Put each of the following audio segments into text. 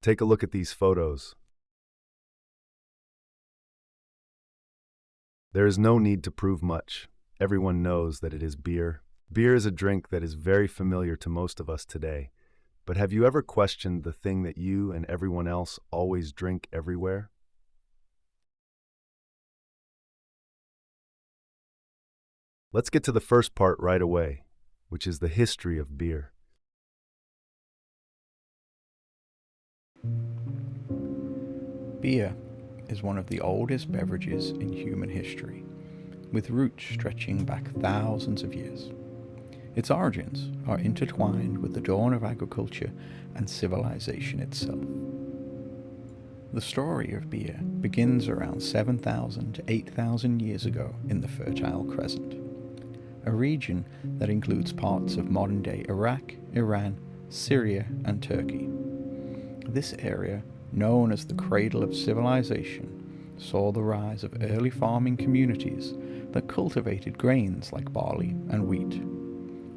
Take a look at these photos. There is no need to prove much. Everyone knows that it is beer. Beer is a drink that is very familiar to most of us today. But have you ever questioned the thing that you and everyone else always drink everywhere? Let's get to the first part right away, which is the history of beer. Beer is one of the oldest beverages in human history, with roots stretching back thousands of years. Its origins are intertwined with the dawn of agriculture and civilization itself. The story of beer begins around 7,000 to 8,000 years ago in the Fertile Crescent, a region that includes parts of modern-day Iraq, Iran, Syria, and Turkey. This area, known as the cradle of civilization, saw the rise of early farming communities that cultivated grains like barley and wheat.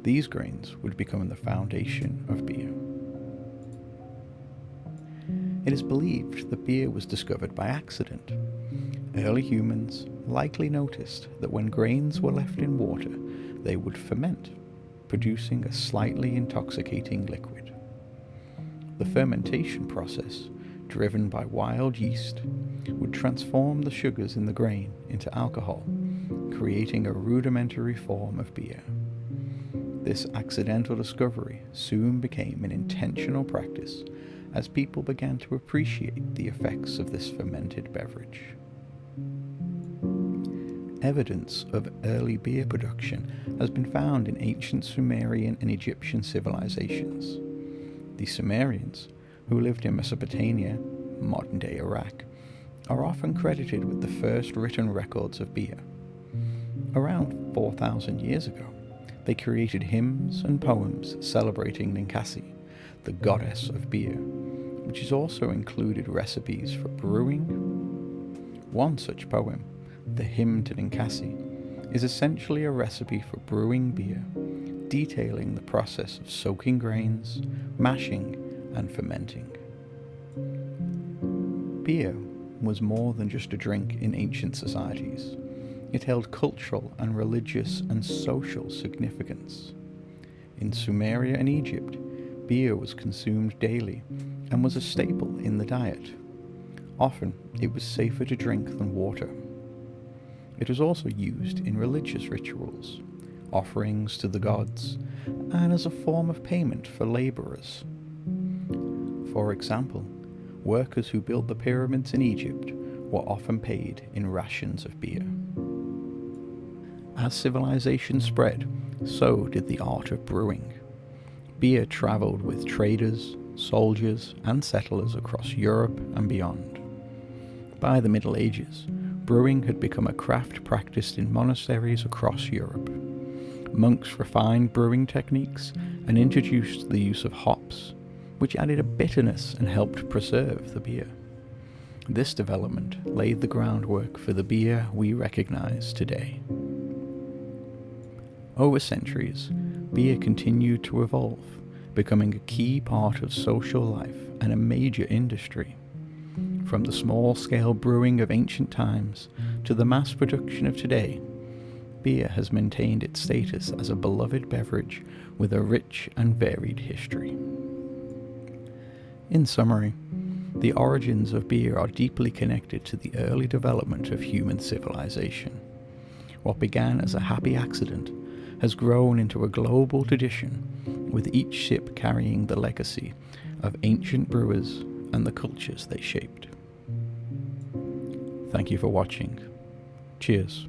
These grains would become the foundation of beer. It is believed that beer was discovered by accident. Early humans likely noticed that when grains were left in water, they would ferment, producing a slightly intoxicating liquid. The fermentation process, driven by wild yeast, would transform the sugars in the grain into alcohol, creating a rudimentary form of beer. This accidental discovery soon became an intentional practice as people began to appreciate the effects of this fermented beverage. Evidence of early beer production has been found in ancient Sumerian and Egyptian civilizations. The Sumerians, who lived in Mesopotamia, modern-day Iraq, are often credited with the first written records of beer. Around 4,000 years ago, they created hymns and poems celebrating Ninkasi, the goddess of beer, which has also included recipes for brewing. One such poem, the Hymn to Ninkasi, is essentially a recipe for brewing beer, detailing the process of soaking grains, mashing, and fermenting. Beer was more than just a drink in ancient societies. It held cultural and religious and social significance. In Sumeria and Egypt, beer was consumed daily and was a staple in the diet. Often, it was safer to drink than water. It was also used in religious rituals, offerings to the gods, and as a form of payment for laborers. For example, workers who built the pyramids in Egypt were often paid in rations of beer. As civilization spread, so did the art of brewing. Beer traveled with traders, soldiers, and settlers across Europe and beyond. By the Middle Ages, brewing had become a craft practiced in monasteries across Europe. Monks refined brewing techniques and introduced the use of hops, which added a bitterness and helped preserve the beer. This development laid the groundwork for the beer we recognize today. Over centuries, beer continued to evolve, becoming a key part of social life and a major industry. From the small-scale brewing of ancient times to the mass production of today, beer has maintained its status as a beloved beverage with a rich and varied history. In summary, the origins of beer are deeply connected to the early development of human civilization. What began as a happy accident has grown into a global tradition, with each sip carrying the legacy of ancient brewers and the cultures they shaped. Thank you for watching. Cheers.